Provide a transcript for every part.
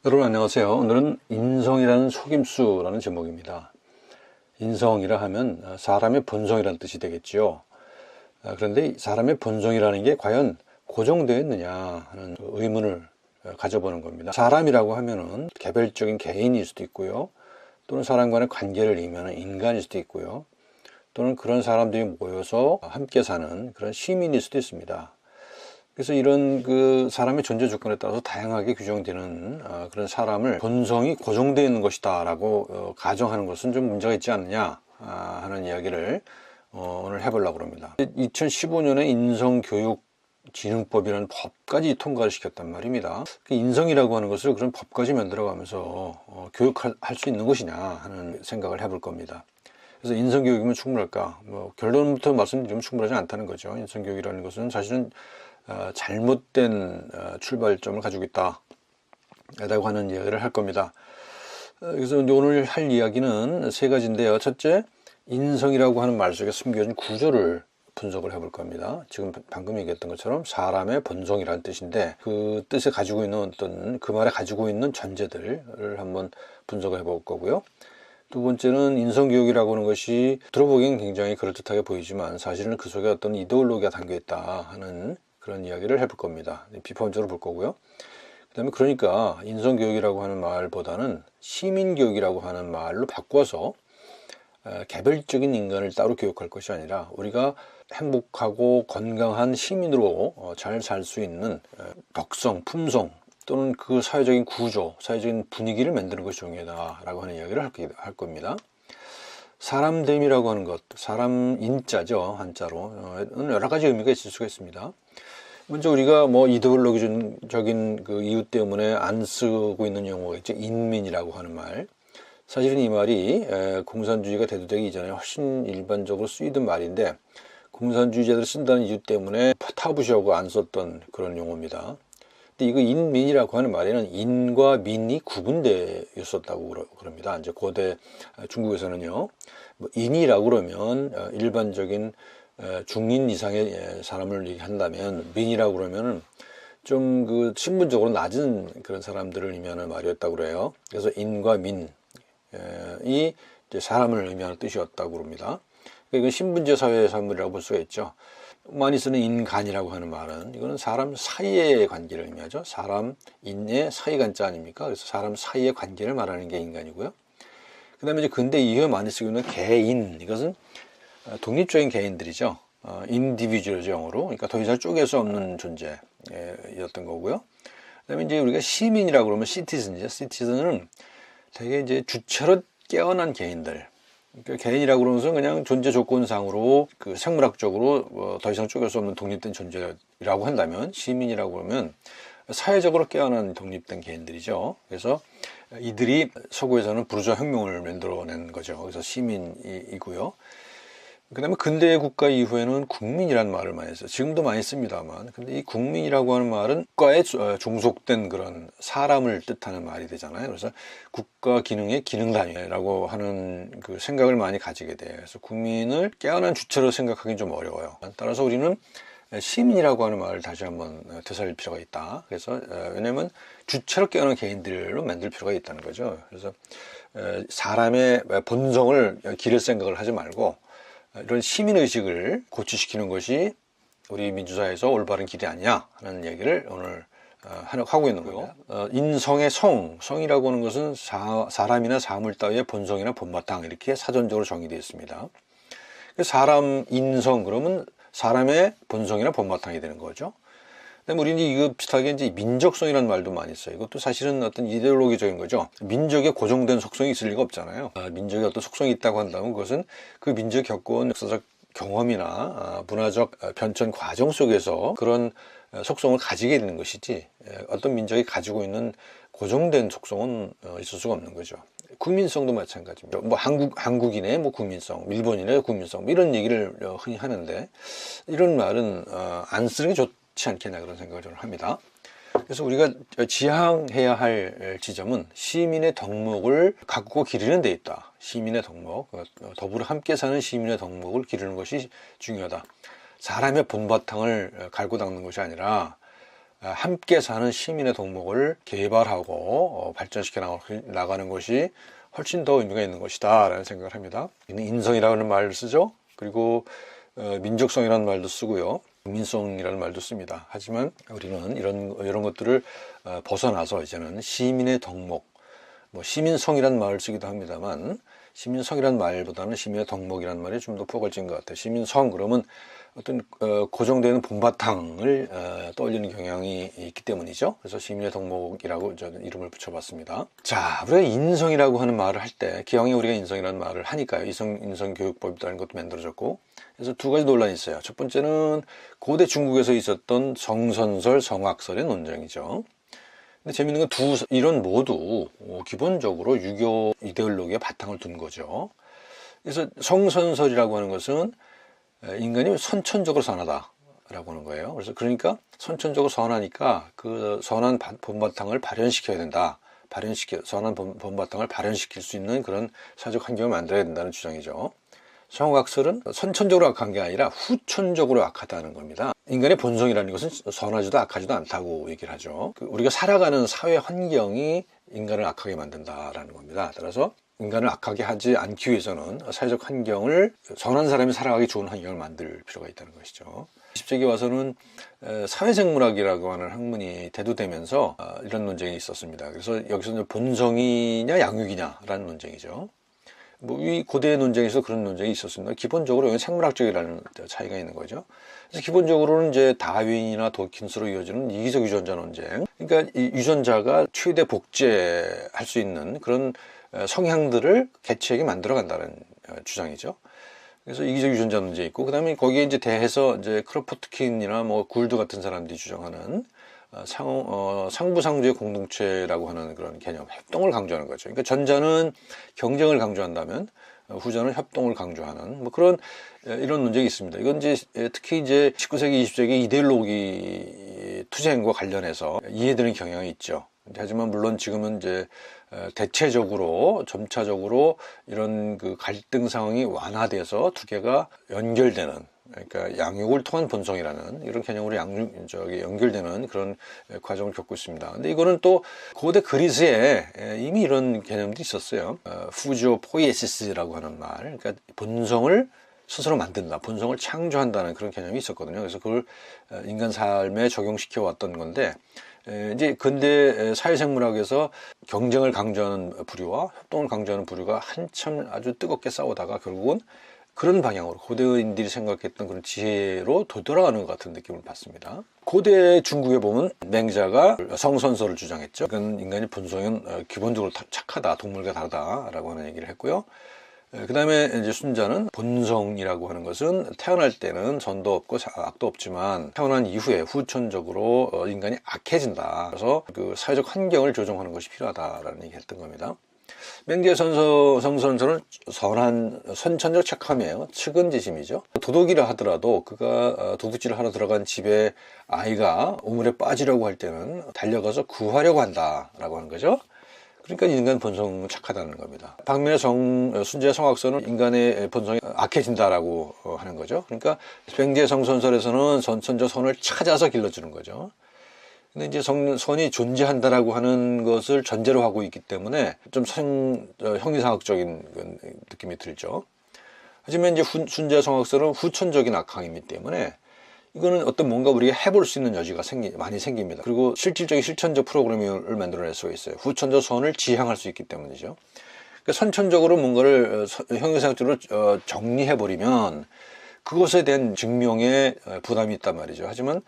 여러분 안녕하세요. 오늘은 인성이라는 속임수라는 제목입니다. 인성이라 하면 사람의 본성이라는 뜻이 되겠지요. 그런데 사람의 본성이라는 게 과연 고정되어 있느냐 하는 의문을 가져보는 겁니다. 사람이라고 하면은 개별적인 개인일 수도 있고요. 또는 사람과의 관계를 이루는 인간일 수도 있고요. 또는 그런 사람들이 모여서 함께 사는 그런 시민일 수도 있습니다. 그래서 이런 사람의 존재 조건에 따라서 다양하게 규정되는 그런 사람을 본성이 고정되어 있는 것이다 라고 가정하는 것은 좀 문제가 있지 않느냐 하는 이야기를 오늘 해보려고 합니다. 2015년에 인성교육진흥법이라는 법까지 통과를 시켰단 말입니다. 인성이라고 하는 것을 그런 법까지 만들어가면서 교육할 수 있는 것이냐 하는 생각을 해볼 겁니다. 그래서 인성교육이면 충분할까? 결론부터 말씀드리면 충분하지 않다는 거죠. 인성교육이라는 것은 사실은 잘못된 출발점을 가지고 있다 라고 하는 이야기를 할 겁니다. 그래서 오늘 할 이야기는 세 가지인데요. 첫째, 인성이라고 하는 말 속에 숨겨진 구조를 분석을 해볼 겁니다. 지금 방금 얘기했던 것처럼 사람의 본성이라는 뜻인데 그 뜻에 가지고 있는 그 말에 가지고 있는 전제들을 한번 분석을 해볼 거고요. 두 번째는 인성교육이라고 하는 것이 들어보기엔 굉장히 그럴듯하게 보이지만 사실은 그 속에 어떤 이데올로기가 담겨있다 하는 그런 이야기를 해볼 겁니다. 비판적으로 볼 거고요. 그 다음에 그러니까 인성교육이라고 하는 말보다는 시민교육이라고 하는 말로 바꿔서 개별적인 인간을 따로 교육할 것이 아니라 우리가 행복하고 건강한 시민으로 잘 살 수 있는 덕성, 품성 또는 그 사회적인 구조, 사회적인 분위기를 만드는 것이 중요하다라고 하는 이야기를 할 겁니다. 사람됨이라고 하는 것, 사람 인자죠, 한자로. 여러 가지 의미가 있을 수가 있습니다. 먼저 우리가 이데올로기적인 그 이유 때문에 안 쓰고 있는 용어가 있죠. 인민이라고 하는 말. 사실은 이 말이 공산주의가 대두되기 이전에 훨씬 일반적으로 쓰이던 말인데 공산주의자들이 쓴다는 이유 때문에 타부시하고 안 썼던 그런 용어입니다. 근데 이거 인민이라고 하는 말에는 인과 민이 구분되어 있었다고 그럽니다. 이제 고대 중국에서는요, 인이라고 그러면 일반적인 중인 이상의 사람을 얘기한다면 민이라고 그러면은 좀 신분적으로 낮은 그런 사람들을 의미하는 말이었다고 그래요. 그래서 인과 민이 이제 사람을 의미하는 뜻이었다고 그럽니다. 이건 신분제 사회의 산물이라고 볼 수가 있죠. 많이 쓰는 인간이라고 하는 말은 이거는 사람 사이의 관계를 의미하죠. 사람 인의 사이 간자 아닙니까? 그래서 사람 사이의 관계를 말하는 게 인간이고요. 그 다음에 이제 근대 이후에 많이 쓰고 있는 개인, 이것은 독립적인 개인들이죠. 인디비주얼 영어로. 그러니까 더 이상 쪼갤 수 없는 존재였던 거고요. 그 다음에 이제 우리가 시민이라고 그러면 시티즌이죠. 시티즌은 되게 이제 주체로 깨어난 개인들. 그러니까 개인이라고 그러면서 그냥 존재 조건상으로 생물학적으로 더 이상 쪼갤 수 없는 독립된 존재라고 한다면 시민이라고 그러면 사회적으로 깨어난 독립된 개인들이죠. 그래서 이들이 서구에서는 부르주아 혁명을 만들어낸 거죠. 그래서 시민이고요. 그 다음에 근대 국가 이후에는 국민이라는 말을 많이 써요. 지금도 많이 씁니다만. 근데 이 국민이라고 하는 말은 국가에 종속된 그런 사람을 뜻하는 말이 되잖아요. 그래서 국가 기능의 기능단위라고 하는 그 생각을 많이 가지게 돼요. 그래서 국민을 깨어난 주체로 생각하기는 좀 어려워요. 따라서 우리는 시민이라고 하는 말을 다시 한번 되살릴 필요가 있다. 그래서 왜냐하면 주체로 깨어난 개인들로 만들 필요가 있다는 거죠. 그래서 사람의 본성을 기를 생각을 하지 말고 이런 시민의식을 고취시키는 것이 우리 민주사회에서 올바른 길이 아니냐 하는 얘기를 오늘 하고 있는 거예요. 인성의 성이라고 하는 것은 사람이나 사물 따위의 본성이나 본바탕 이렇게 사전적으로 정의되어 있습니다. 사람 인성 그러면 사람의 본성이나 본바탕이 되는 거죠. 그다음에 우리는 이거 비슷하게 이제 민족성이라는 말도 많이 써요. 이것도 사실은 어떤 이데올로기적인 거죠. 민족의 고정된 속성이 있을 리가 없잖아요. 민족의 어떤 속성이 있다고 한다면 그것은 그 민족이 겪어온 역사적 경험이나 문화적 변천 과정 속에서 그런 속성을 가지게 되는 것이지 어떤 민족이 가지고 있는 고정된 속성은 있을 수가 없는 거죠. 국민성도 마찬가지입니다. 한국인의 국민성, 일본인의 국민성 이런 얘기를 흔히 하는데 이런 말은 안 쓰는 게 좋지 않겠나 그런 생각을 저는 합니다. 그래서 우리가 지향해야 할 지점은 시민의 덕목을 가꾸고 기르는 데 있다. 시민의 덕목, 더불어 함께 사는 시민의 덕목을 기르는 것이 중요하다. 사람의 본바탕을 갈고 닦는 것이 아니라 함께 사는 시민의 동목을 개발하고 발전시켜 나가는 것이 훨씬 더 의미가 있는 것이다 라는 생각을 합니다. 인성이라는 말을 쓰죠. 그리고 민족성이라는 말도 쓰고요. 국민성이라는 말도 씁니다. 하지만 우리는 이런 것들을 벗어나서 이제는 시민의 덕목, 뭐 시민성이라는 말을 쓰기도 합니다만, 시민성이라는 말보다는 시민의 덕목이라는 말이 좀 더 포괄적인 것 같아요. 시민성 그러면 어떤 고정되는 본바탕을 떠올리는 경향이 있기 때문이죠. 그래서 시민의 덕목이라고 저는 이름을 붙여봤습니다. 자, 우리가 인성이라고 하는 말을 할 때, 기왕에 우리가 인성이라는 말을 하니까요. 인성교육법이라는 것도 만들어졌고, 그래서 두 가지 논란이 있어요. 첫 번째는 고대 중국에서 있었던 성선설, 성악설의 논쟁이죠. 근데 재밌는 건 이런 모두 기본적으로 유교 이데올로기에 바탕을 둔 거죠. 그래서 성선설이라고 하는 것은 인간이 선천적으로 선하다라고 하는 거예요. 그래서 그러니까 선천적으로 선하니까 그 선한 본바탕을 발현시켜야 된다. 선한 본바탕을 발현시킬 수 있는 그런 사회적 환경을 만들어야 된다는 주장이죠. 성악설은 선천적으로 악한 게 아니라 후천적으로 악하다는 겁니다. 인간의 본성이라는 것은 선하지도 악하지도 않다고 얘기를 하죠. 우리가 살아가는 사회 환경이 인간을 악하게 만든다라는 겁니다. 따라서 인간을 악하게 하지 않기 위해서는 사회적 환경을 선한 사람이 살아가기 좋은 환경을 만들 필요가 있다는 것이죠. 20세기 와서는 사회생물학이라고 하는 학문이 대두되면서 이런 논쟁이 있었습니다. 그래서 여기서 본성이냐 양육이냐라는 논쟁이죠. 이 고대 논쟁에서 그런 논쟁이 있었습니다. 기본적으로 생물학적이라는 차이가 있는 거죠. 그래서 기본적으로는 이제 다윈이나 도킨스로 이어지는 이기적 유전자 논쟁. 그러니까 이 유전자가 최대 복제할 수 있는 그런 성향들을 개체에게 만들어 간다는 주장이죠. 그래서 이기적 유전자 논쟁이 있고, 그 다음에 거기에 이제 대해서 이제 크로포트킨이나 뭐 굴드 같은 사람들이 주장하는 상부상조의 공동체라고 하는 그런 개념, 협동을 강조하는 거죠. 그러니까 전자는 경쟁을 강조한다면 후자는 협동을 강조하는 뭐 그런 이런 논쟁이 있습니다. 이건 이제 특히 이제 19세기, 20세기 이데올로기 투쟁과 관련해서 이해되는 경향이 있죠. 하지만 물론 지금은 이제 대체적으로 점차적으로 이런 그 갈등 상황이 완화돼서 두 개가 연결되는, 그러니까 양육을 통한 본성이라는 이런 개념으로 연결되는 그런 과정을 겪고 있습니다. 근데 이거는 또 고대 그리스에 이미 이런 개념도 있었어요. 후조 포이에시스라고 하는 말, 그러니까 본성을 스스로 만든다, 본성을 창조한다는 그런 개념이 있었거든요. 그래서 그걸 인간 삶에 적용시켜 왔던 건데, 이제 근대 사회생물학에서 경쟁을 강조하는 부류와 협동을 강조하는 부류가 한참 아주 뜨겁게 싸우다가 결국은 그런 방향으로 고대인들이 생각했던 그런 지혜로 되돌아가는 것 같은 느낌을 받습니다. 고대 중국에 보면 맹자가 성선설을 주장했죠. 그건 인간의 본성은 기본적으로 착하다, 동물과 다르다라고 하는 얘기를 했고요. 그 다음에 이제 순자는 본성이라고 하는 것은 태어날 때는 선도 없고 악도 없지만 태어난 이후에 후천적으로 인간이 악해진다. 그래서 그 사회적 환경을 조정하는 것이 필요하다라는 얘기를 했던 겁니다. 맹자의 성선설은 선천적 착함이에요. 측은지심이죠. 도둑이라 하더라도 그가 도둑질을 하러 들어간 집에 아이가 우물에 빠지려고 할 때는 달려가서 구하려고 한다라고 하는 거죠. 그러니까 인간 본성은 착하다는 겁니다. 반면에 순재의 성악설은 인간의 본성이 악해진다라고 하는 거죠. 그러니까 맹자의 성선설에서는 선천적 선을 찾아서 길러주는 거죠. 근데 이제 선이 존재한다라고 하는 것을 전제로 하고 있기 때문에 좀 형이상학적인 느낌이 들죠. 하지만 이제 순재의 성악설은 후천적인 악항이기 때문에 이거는 어떤 뭔가 우리가 해볼 수 있는 여지가 많이 생깁니다. 그리고 실질적인 실천적 프로그램을 만들어낼 수가 있어요. 후천적 선을 지향할 수 있기 때문이죠. 그러니까 선천적으로 뭔가를 형이상학적으로 정리해버리면 그것에 대한 증명에 부담이 있단 말이죠. 하지만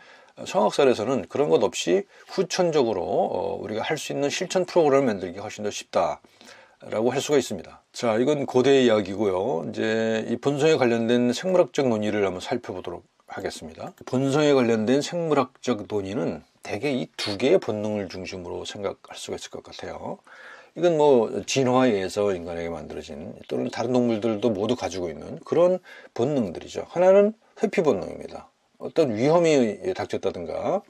성악설에서는 그런 것 없이 후천적으로 우리가 할 수 있는 실천 프로그램을 만들기 훨씬 더 쉽다라고 할 수가 있습니다. 자, 이건 고대 이야기고요. 이제 이 본성에 관련된 생물학적 논의를 한번 살펴보도록 하겠습니다. 본성에 관련된 생물학적 논의는 대개 이 두 개의 본능을 중심으로 생각할 수가 있을 것 같아요. 이건 뭐 진화에 의해서 인간에게 만들어진 또는 다른 동물들도 모두 가지고 있는 그런 본능들이죠. 하나는 회피 본능입니다. 어떤 위험이 닥쳤다든가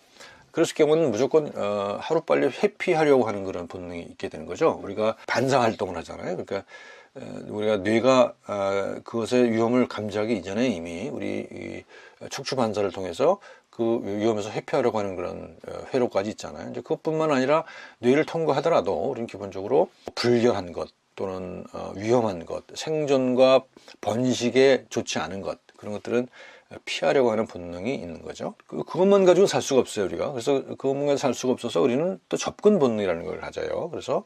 그랬을 경우는 무조건 하루빨리 회피하려고 하는 그런 본능이 있게 되는 거죠. 우리가 반사활동을 하잖아요. 그러니까 우리가 뇌가 그것의 위험을 감지하기 이전에 이미 우리 이 척추 반사를 통해서 그 위험에서 회피하려고 하는 그런 회로까지 있잖아요. 이제 그것뿐만 아니라 뇌를 통과하더라도 우리는 기본적으로 불결한 것 또는 위험한 것, 생존과 번식에 좋지 않은 것, 그런 것들은 피하려고 하는 본능이 있는 거죠. 그것만 가지고 살 수가 없어요, 우리가. 그래서 그것만 가지고 살 수가 없어서 우리는 또 접근 본능이라는 걸 가져요. 그래서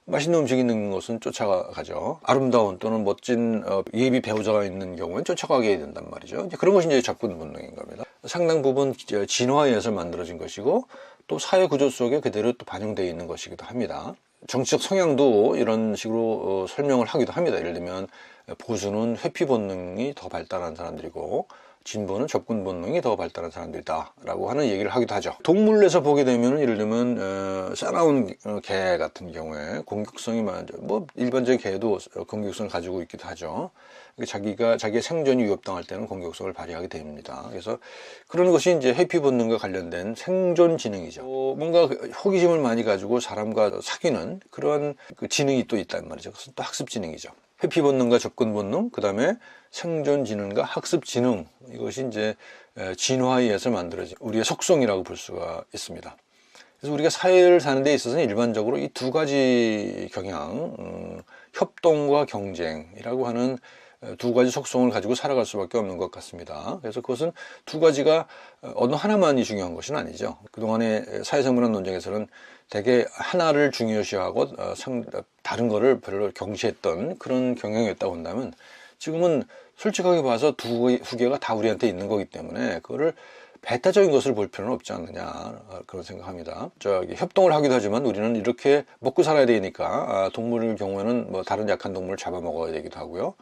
맛있는 음식이 있는 곳은 쫓아가죠. 아름다운 또는 멋진 예비 배우자가 있는 경우엔 쫓아가게 된단 말이죠. 이제 그런 것이 이제 접근 본능인 겁니다. 상당 부분 진화에 의해서 만들어진 것이고 또 사회 구조 속에 그대로 또 반영되어 있는 것이기도 합니다. 정치적 성향도 이런 식으로 설명을 하기도 합니다. 예를 들면 보수는 회피 본능이 더 발달한 사람들이고 진보는 접근 본능이 더 발달한 사람들이다 라고 하는 얘기를 하기도 하죠. 동물에서 보게 되면 예를 들면 싸나운 개 같은 경우에 공격성이 많죠. 뭐 일반적인 개도 공격성을 가지고 있기도 하죠. 자기의 생존이 위협당할 때는 공격성을 발휘하게 됩니다. 그래서 그런 것이 이제 회피 본능과 관련된 생존 지능이죠. 뭔가 호기심을 많이 가지고 사람과 사귀는 그런 그 지능이 또 있단 말이죠. 그것은 또 학습 지능이죠. 회피 본능과 접근 본능, 그 다음에 생존 지능과 학습 지능, 이것이 이제 진화에 의해서 만들어진 우리의 속성이라고 볼 수가 있습니다. 그래서 우리가 사회를 사는 데 있어서는 일반적으로 이 두 가지 경향, 협동과 경쟁이라고 하는 두 가지 속성을 가지고 살아갈 수밖에 없는 것 같습니다. 그래서 그것은 두 가지가 어느 하나만이 중요한 것은 아니죠. 그동안의 사회생물학 논쟁에서는 대개 하나를 중요시하고 다른 거를 별로 경시했던 그런 경향이었다고 한다면 지금은 솔직하게 봐서 두 개가 다 우리한테 있는 거기 때문에 그거를 배타적인 것을 볼 필요는 없지 않느냐 그런 생각합니다. 협동을 하기도 하지만 우리는 이렇게 먹고 살아야 되니까 동물의 경우에는 뭐 다른 약한 동물을 잡아먹어야 되기도 하고요.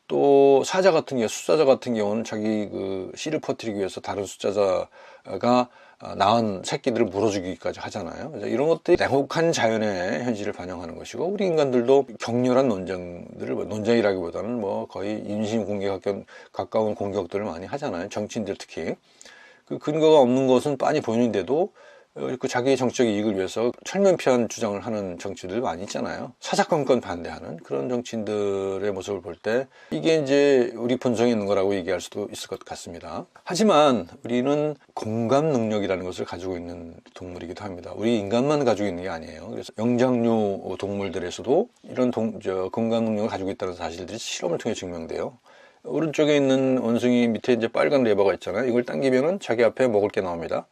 또 사자 같은 경우, 숫사자 같은 경우는 자기 그 씨를 퍼뜨리기 위해서 다른 숫사자가 낳은 새끼들을 물어주기까지 하잖아요. 그래서 이런 것들이 냉혹한 자연의 현실을 반영하는 것이고 우리 인간들도 격렬한 논쟁이라기보다는 뭐 거의 인신공격에 가까운 공격들을 많이 하잖아요. 정치인들 특히. 그 근거가 없는 것은 빤히 보이는데도 그 자기의 정치적 이익을 위해서 철면피한 주장을 하는 정치인들 많이 있잖아요. 사사건건 반대하는 그런 정치인들의 모습을 볼 때 이게 이제 우리 본성에 있는 거라고 얘기할 수도 있을 것 같습니다. 하지만 우리는 공감 능력이라는 것을 가지고 있는 동물이기도 합니다. 우리 인간만 가지고 있는 게 아니에요. 그래서 영장류 동물들에서도 이런 공감 능력을 가지고 있다는 사실들이 실험을 통해 증명돼요. 오른쪽에 있는 원숭이 밑에 이제 빨간 레버가 있잖아요. 이걸 당기면은 자기 앞에 먹을 게 나옵니다.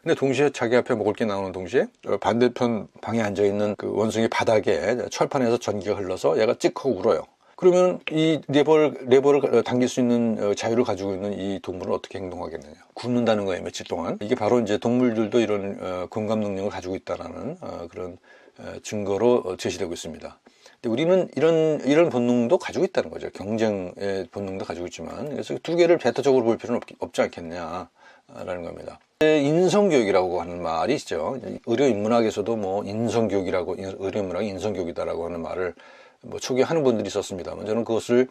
근데 동시에 자기 앞에 먹을 게 나오는 동시에 반대편 방에 앉아있는 그 원숭이 바닥에 철판에서 전기가 흘러서 얘가 찍하고 울어요. 그러면 이 레버를 당길 수 있는 자유를 가지고 있는 이 동물은 어떻게 행동하겠느냐. 굶는다는 거예요, 며칠 동안. 이게 바로 이제 동물들도 이런 공감 능력을 가지고 있다라는 그런 증거로 제시되고 있습니다. 근데 우리는 이런 본능도 가지고 있다는 거죠. 경쟁의 본능도 가지고 있지만. 그래서 두 개를 배타적으로 볼 필요는 없지 않겠냐라는 겁니다. 인성교육이라고 하는 말이 있죠. 의료인문학에서도 뭐 인성교육이라고, 의료인문학이 인성교육이다라고 하는 말을 뭐 초기에 하는 분들이 있었습니다만 저는 그것을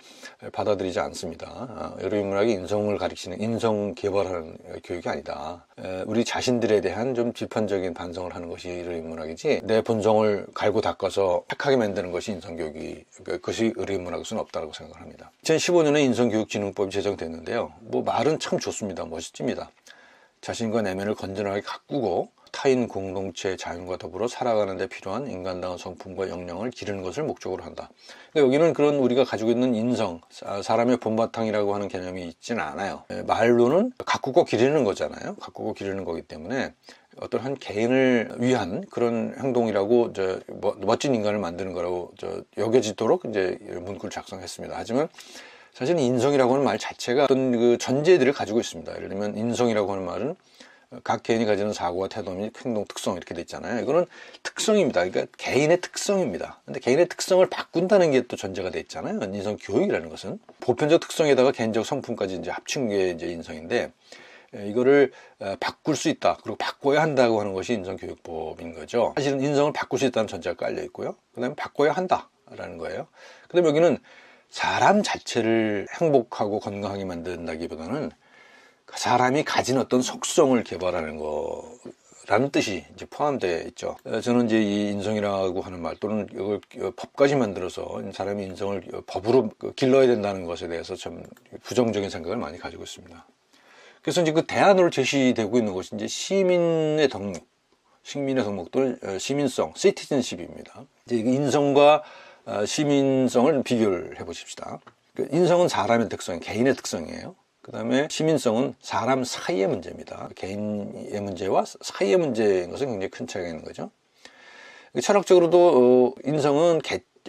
받아들이지 않습니다. 의료인문학이 인성을 가리키는, 인성 개발하는 교육이 아니다. 우리 자신들에 대한 좀 비판적인 반성을 하는 것이 의료인문학이지 내 본성을 갈고 닦아서 착하게 만드는 것이 인성교육이, 그것이 의료인문학일 수는 없다고 생각을 합니다. 2015년에 인성교육진흥법이 제정됐는데요. 뭐 말은 참 좋습니다. 멋집니다. 자신과 내면을 건전하게 가꾸고 타인 공동체의 자연과 더불어 살아가는 데 필요한 인간다운 성품과 역량을 기르는 것을 목적으로 한다. 그러니까 여기는 그런 우리가 가지고 있는 인성, 사람의 본바탕이라고 하는 개념이 있지는 않아요. 말로는 가꾸고 기르는 거잖아요. 가꾸고 기르는 거기 때문에 어떤 한 개인을 위한 그런 행동이라고 멋진 인간을 만드는 거라고 여겨지도록 이제 문구를 작성했습니다. 하지만 사실 인성이라고 하는 말 자체가 어떤 그 전제들을 가지고 있습니다. 예를 들면 인성이라고 하는 말은 각 개인이 가지는 사고와 태도 및 행동 특성 이렇게 돼 있잖아요. 이거는 특성입니다. 그러니까 개인의 특성입니다. 근데 개인의 특성을 바꾼다는 게 또 전제가 돼 있잖아요. 인성 교육이라는 것은 보편적 특성에다가 개인적 성품까지 이제 합친 게 이제 인성인데 이거를 바꿀 수 있다. 그리고 바꿔야 한다고 하는 것이 인성교육법인 거죠. 사실은 인성을 바꿀 수 있다는 전제가 깔려 있고요. 그다음에 바꿔야 한다라는 거예요. 그다음에 여기는 사람 자체를 행복하고 건강하게 만든다기보다는 사람이 가진 어떤 속성을 개발하는 라는 뜻이 이제 포함되어 있죠. 저는 이제 이 인성이라고 하는 말 또는 이걸 법까지 만들어서 사람이 인성을 법으로 길러야 된다는 것에 대해서 참 부정적인 생각을 많이 가지고 있습니다. 그래서 이제 그 대안으로 제시되고 있는 것이 이제 시민의 덕목 또는 시민성, 시티즌십입니다. 이제 인성과 시민성을 비교를 해보십시다. 인성은 사람의 특성, 개인의 특성이에요. 그 다음에 시민성은 사람 사이의 문제입니다. 개인의 문제와 사이의 문제인 것은 굉장히 큰 차이가 있는 거죠. 철학적으로도 인성은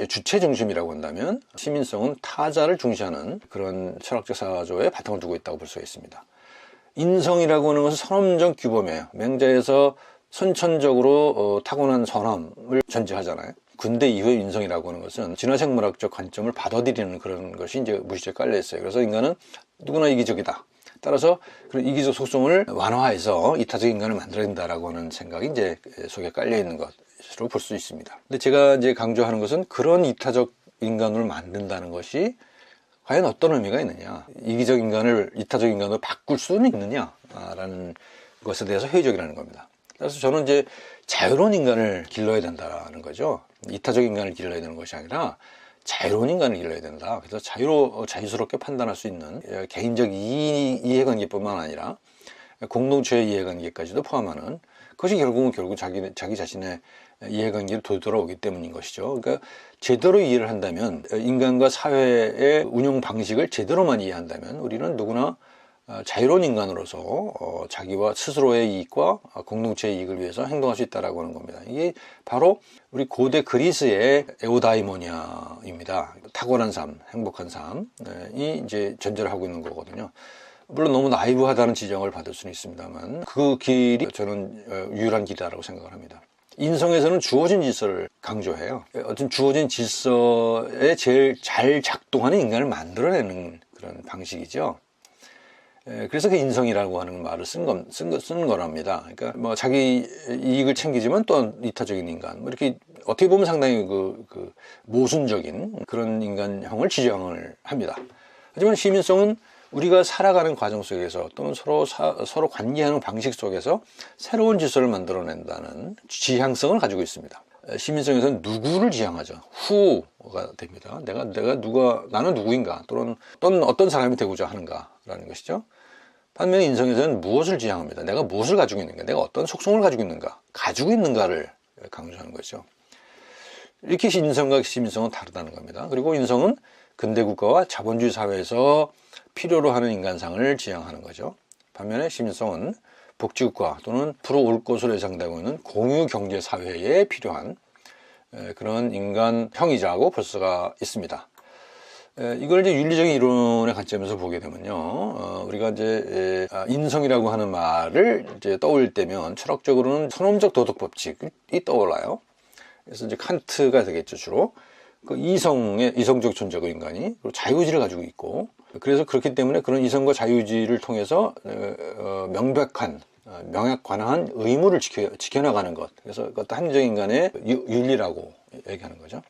주체 중심이라고 한다면 시민성은 타자를 중시하는 그런 철학적 사조에 바탕을 두고 있다고 볼 수가 있습니다. 인성이라고 하는 것은 선험적 규범이에요. 맹자에서 선천적으로 타고난 선함을 전제하잖아요. 근대 이후의 인성이라고 하는 것은 진화생물학적 관점을 받아들이는 그런 것이 이제 무시에 깔려 있어요. 그래서 인간은 누구나 이기적이다. 따라서 그런 이기적 속성을 완화해서 이타적 인간을 만들어야 된다라고 하는 생각이 이제 속에 깔려 있는 것으로 볼 수 있습니다. 근데 제가 이제 강조하는 것은 그런 이타적 인간을 만든다는 것이 과연 어떤 의미가 있느냐, 이기적 인간을 이타적 인간으로 바꿀 수는 있느냐라는 것에 대해서 회의적이라는 겁니다. 그래서 저는 이제 자유로운 인간을 길러야 된다는 거죠. 이타적 인간을 길러야 되는 것이 아니라 자유로운 인간을 길러야 된다. 그래서 자유스럽게 판단할 수 있는 개인적 이해관계뿐만 아니라 공동체의 이해관계까지도 포함하는 그것이 결국 자기 자신의 이해관계를 되돌아오기 때문인 것이죠. 그러니까 제대로 이해를 한다면, 인간과 사회의 운영 방식을 제대로만 이해한다면 우리는 누구나 자유로운 인간으로서 자기와 스스로의 이익과 공동체의 이익을 위해서 행동할 수 있다라고 하는 겁니다. 이게 바로 우리 고대 그리스의 에우다이모니아입니다. 탁월한 삶, 행복한 삶이 이제 전제를 하고 있는 거거든요. 물론 너무 나이브하다는 지적을 받을 수는 있습니다만 그 길이 저는 유일한 길이라고 생각을 합니다. 인성에서는 주어진 질서를 강조해요. 어떤 주어진 질서에 제일 잘 작동하는 인간을 만들어내는 그런 방식이죠. 그래서 그 인성이라고 하는 말을 쓴 거랍니다. 그러니까 뭐 자기 이익을 챙기지만 또 이타적인 인간, 뭐 이렇게 어떻게 보면 상당히 모순적인 그런 인간형을 지향을 합니다. 하지만 시민성은 우리가 살아가는 과정 속에서 또는 서로 관계하는 방식 속에서 새로운 질서를 만들어낸다는 지향성을 가지고 있습니다. 시민성에서는 누구를 지향하죠. 후가 됩니다. 나는 누구인가 또는 어떤 사람이 되고자 하는가라는 것이죠. 반면에 인성에서는 무엇을 지향합니다. 내가 무엇을 가지고 있는가, 내가 어떤 속성을 가지고 있는가를 강조하는 거죠. 이렇게 인성과 시민성은 다르다는 겁니다. 그리고 인성은 근대국가와 자본주의 사회에서 필요로 하는 인간상을 지향하는 거죠. 반면에 시민성은 복지국가 또는 앞으로 올 것으로 예상되고 있는 공유경제사회에 필요한 그런 인간형이자고 볼 수가 있습니다. 이걸 이제 윤리적인 이론의 관점에서 보게 되면요, 우리가 이제 인성이라고 하는 말을 이제 떠올릴 때면 철학적으로는 선험적 도덕 법칙이 떠올라요. 그래서 이제 칸트가 되겠죠. 주로 그 이성적 존재고 인간이 그리고 자유의지를 가지고 있고, 그래서 그렇기 때문에 그런 이성과 자유의지를 통해서 명약관한 의무를 지켜나가는 것, 그래서 그것도 합리적 인간의 윤리라고 얘기하는 거죠.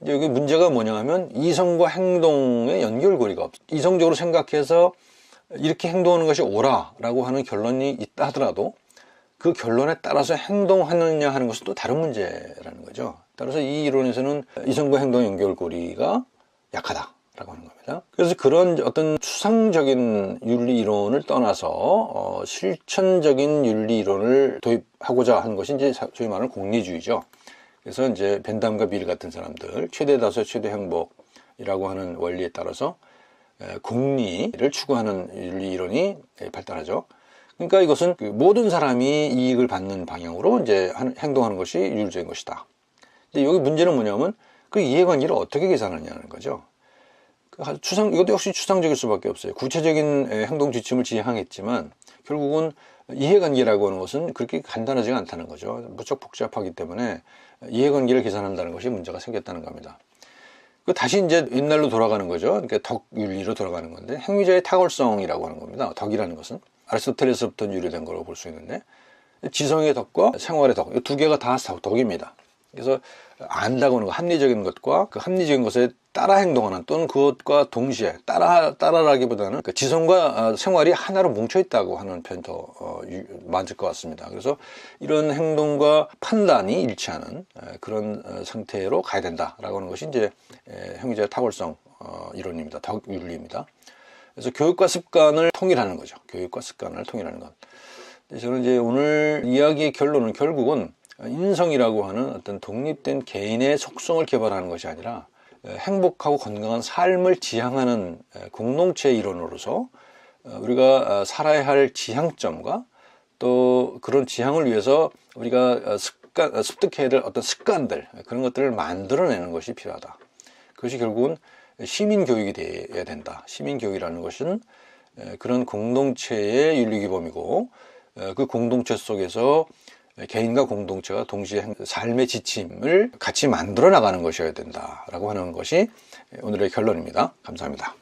이제 여기 문제가 뭐냐 하면 이성과 행동의 연결고리가 없어. 이성적으로 생각해서 이렇게 행동하는 것이 옳아라고 하는 결론이 있다 하더라도 그 결론에 따라서 행동하느냐 하는 것은 또 다른 문제라는 거죠. 따라서 이 이론에서는 이성과 행동의 연결고리가 약하다라고 하는 겁니다. 그래서 그런 어떤 추상적인 윤리 이론을 떠나서 실천적인 윤리 이론을 도입하고자 하는 것이 이제 소위 말하는 공리주의죠. 그래서 이제 벤담과 빌 같은 사람들, 최대 다수의 최대 행복이라고 하는 원리에 따라서 공리를 추구하는 윤리 이론이 발달하죠. 그러니까 이것은 모든 사람이 이익을 받는 방향으로 이제 행동하는 것이 윤리적인 것이다. 근데 여기 문제는 뭐냐면 그 이해관계를 어떻게 계산하느냐는 거죠. 이것도 역시 추상적일 수밖에 없어요. 구체적인 행동 지침을 지향했지만 결국은 이해관계라고 하는 것은 그렇게 간단하지가 않다는 거죠. 무척 복잡하기 때문에 이해관계를 계산한다는 것이 문제가 생겼다는 겁니다. 다시 이제 옛날로 돌아가는 거죠. 그러니까 덕윤리로 돌아가는 건데, 행위자의 탁월성이라고 하는 겁니다. 덕이라는 것은 아리스토텔레스부터 유래된 거라고 볼 수 있는데, 지성의 덕과 생활의 덕, 이 두 개가 다 덕입니다. 그래서 안다고 하는 거, 합리적인 것과 그 합리적인 것에 따라 행동하는 또는 그것과 동시에 따라라기보다는 그 지성과 생활이 하나로 뭉쳐 있다고 하는 표현 더 맞을 것 같습니다. 그래서 이런 행동과 판단이 일치하는 그런 상태로 가야 된다라고 하는 것이 이제 행위자의 탁월성 이론입니다. 덕윤리입니다. 그래서 교육과 습관을 통일하는 거죠. 교육과 습관을 통일하는 것. 저는 이제 오늘 이야기의 결론은 결국은 인성이라고 하는 어떤 독립된 개인의 속성을 개발하는 것이 아니라 행복하고 건강한 삶을 지향하는 공동체 이론으로서 우리가 살아야 할 지향점과 또 그런 지향을 위해서 우리가 습득해야 될 어떤 습관들, 그런 것들을 만들어내는 것이 필요하다. 그것이 결국은 시민교육이 되어야 된다. 시민교육이라는 것은 그런 공동체의 윤리규범이고 그 공동체 속에서 개인과 공동체가 동시에 삶의 지침을 같이 만들어 나가는 것이어야 된다라고 하는 것이 오늘의 결론입니다. 감사합니다.